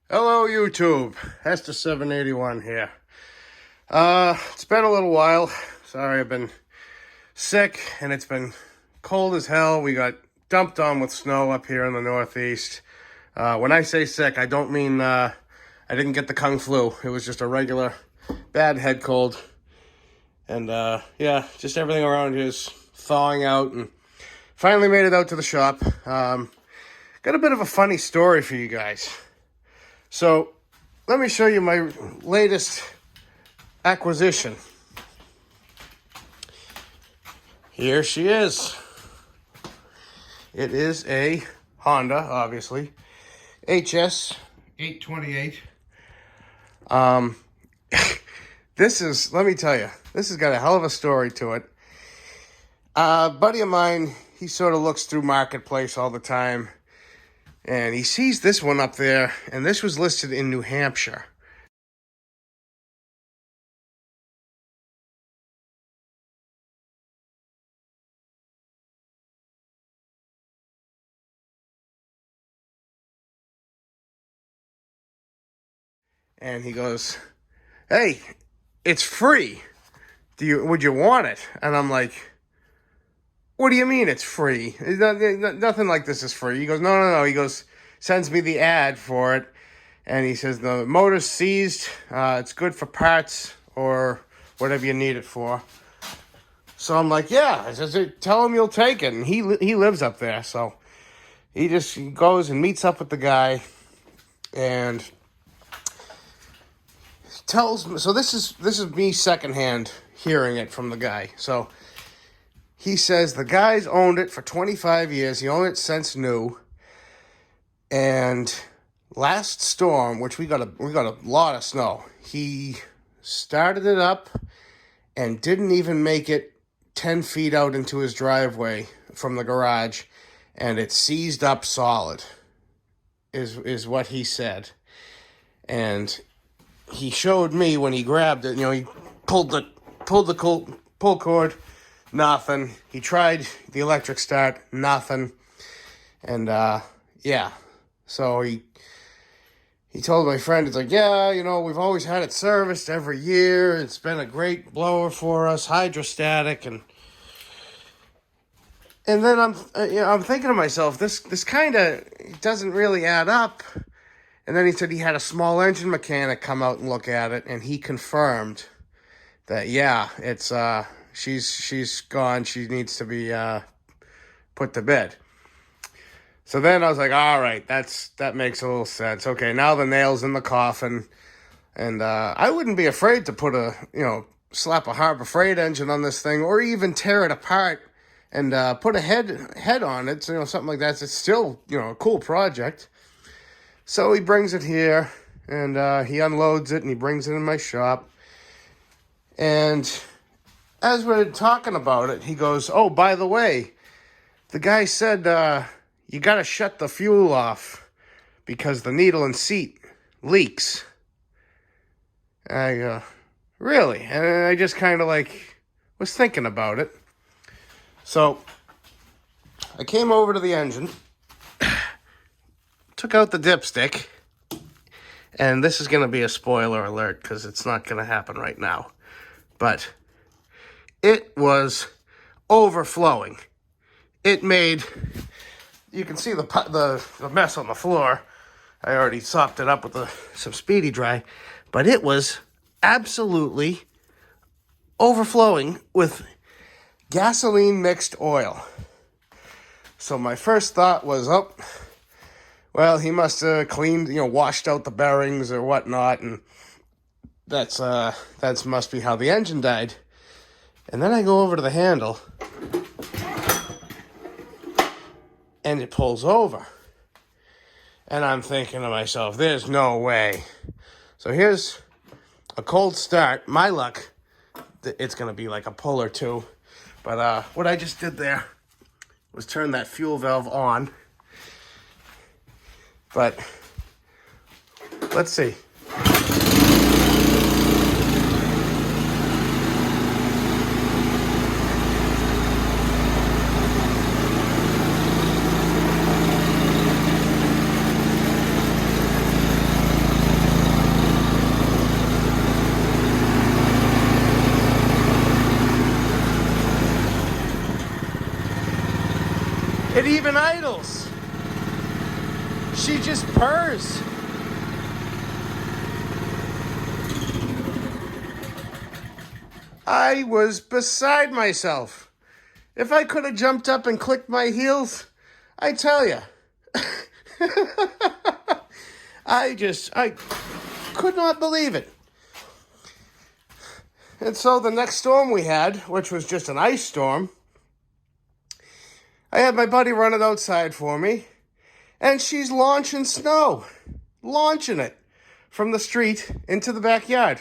Hello YouTube, HS828 here. It's been a little while. Sorry, I've been sick and it's been cold as hell. We got dumped on with snow up here in the Northeast. When I say sick, I don't mean I didn't get the Kung flu. It was just a regular bad head cold. And yeah, just everything around here is thawing out, and finally made it out to the shop. Got a bit of a funny story for you guys. So, let me show you my latest acquisition. Here she is. It is a Honda, obviously. HS828. This is, let me tell you, this has got a hell of a story to it. A buddy of mine, he sort of looks through Marketplace all the time. And he sees this one up there, and this was listed in New Hampshire. And he goes, "Hey, it's free. Would you want it?" And I'm like, "What do you mean it's free? Nothing like this is free." He goes, No. He goes, sends me the ad for it. And he says, the motor's seized. It's good for parts or whatever you need it for. So I'm like, yeah. I says, tell him you'll take it. And he lives up there. So he goes and meets up with the guy. And tells me, so this is me secondhand hearing it from the guy. So he says the guy's owned it for 25 years. He owned it since new. And last storm, which we got a lot of snow, he started it up and didn't even make it 10 feet out into his driveway from the garage, and it seized up solid, is what he said. And he showed me when he grabbed it, he pulled the pull cord, nothing. He tried the electric start, nothing. And yeah. So he told my friend, it's like, yeah, we've always had it serviced every year. It's been a great blower for us, hydrostatic, and then I'm thinking to myself, this kind of doesn't really add up. And then he said he had a small engine mechanic come out and look at it, and he confirmed that, yeah, it's she's gone. She needs to be put to bed. So then I was like, all right, that makes a little sense. Okay, now the nail's in the coffin. And I wouldn't be afraid to put slap a Harbor Freight engine on this thing, or even tear it apart and put a head on it, something like that. It's still, a cool project. So he brings it here, and he unloads it, and he brings it in my shop. And as we're talking about it, he goes, oh, by the way, the guy said, you got to shut the fuel off because the needle and seat leaks. I go, really? And I just kind of was thinking about it. So I came over to the engine, took out the dipstick, and this is going to be a spoiler alert because it's not going to happen right now. But it was overflowing. It made... You can see the mess on the floor. I already sopped it up with some Speedy Dry. But it was absolutely overflowing with gasoline mixed oil. So my first thought was, oh, well, he must have cleaned, washed out the bearings or whatnot. And that's must be how the engine died. And then I go over to the handle, and it pulls over. And I'm thinking to myself, there's no way. So here's a cold start. My luck, it's going to be like a pull or two. But what I just did there was turn that fuel valve on. But let's see. just purrs. I was beside myself. If I could have jumped up and clicked my heels, I tell you. I could not believe it. And so the next storm we had, which was just an ice storm, I had my buddy run it outside for me, and she's launching snow. Launching it from the street into the backyard.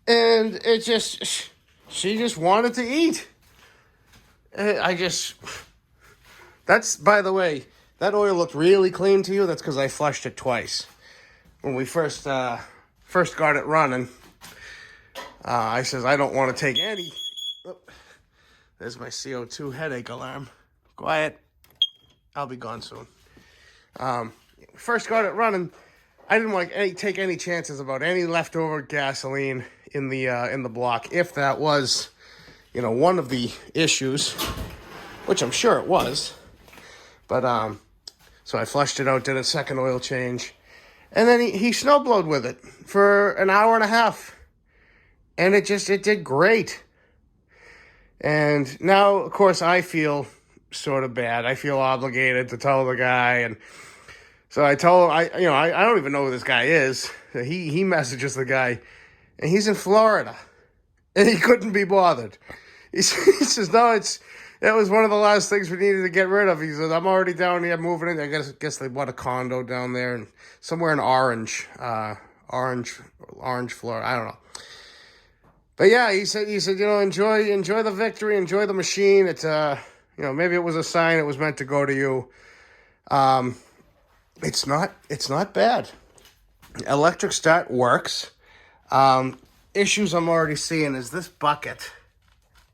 And she just wanted to eat. That's, by the way, that oil looked really clean to you. That's because I flushed it twice. When we first got it running, I says, I don't want to take any. Oh, there's my CO2 headache alarm. Quiet. I'll be gone soon. First got it running, I didn't want to take any chances about any leftover gasoline in the block. If that was, one of the issues, which I'm sure it was. But so I flushed it out, did a second oil change, and then he snowblowed with it for an hour and a half, and it did great. And now, of course, I feel sort of bad. I feel obligated to tell the guy, and so I told him, I don't even know who this guy is. He messages the guy, and he's in Florida, and he couldn't be bothered. He says, no, it was one of the last things we needed to get rid of. He said, I'm already down here moving in. I guess they bought a condo down there and somewhere in Orange, Florida. I don't know. But yeah, he said, enjoy the victory, enjoy the machine. It's maybe it was a sign it was meant to go to you. It's not bad. Electric start works. Issues I'm already seeing is this bucket.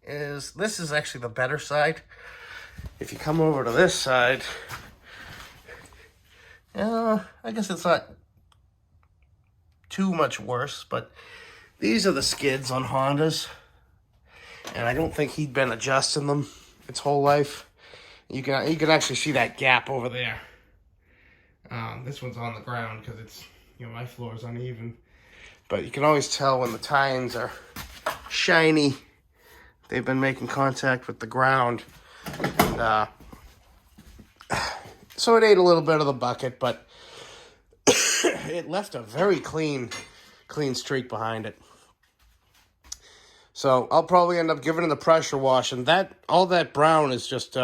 This is actually the better side. If you come over to this side, I guess it's not too much worse, but these are the skids on Hondas, and I don't think he'd been adjusting them its whole life. You can actually see that gap over there. This one's on the ground because it's, my floor is uneven. But you can always tell when the tines are shiny. They've been making contact with the ground. And, so it ate a little bit of the bucket, but it left a very clean streak behind it. So I'll probably end up giving it a pressure wash. And all that brown is just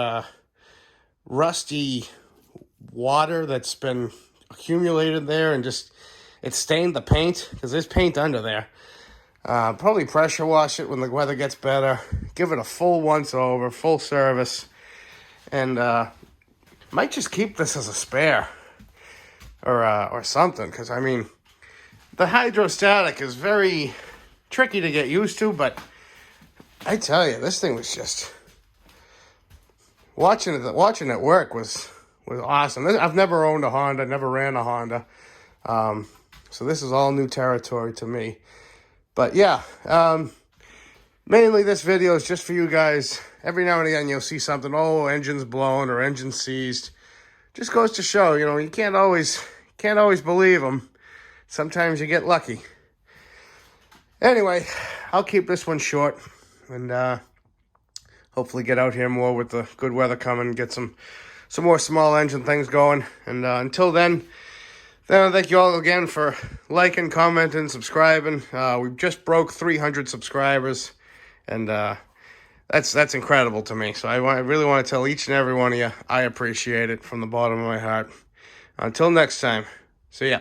rusty water that's been accumulated there, and it stained the paint because there's paint under there. Probably pressure wash it when the weather gets better. Give it a full once over, full service, and might just keep this as a spare or something. Because the hydrostatic is very tricky to get used to, but I tell you, this thing was just watching it work was awesome. I've never owned a Honda, never ran a Honda. So this is all new territory to me. But yeah, mainly this video is just for you guys. Every now and again you'll see something, engine's blown or engine seized. Just goes to show, you can't always believe them. Sometimes you get lucky. Anyway, I'll keep this one short, and hopefully get out here more with the good weather coming, get some more small engine things going. And until then, thank you all again for liking, commenting, subscribing. We just broke 300 subscribers, and that's incredible to me. So I really want to tell each and every one of you, I appreciate it from the bottom of my heart. Until next time, see ya.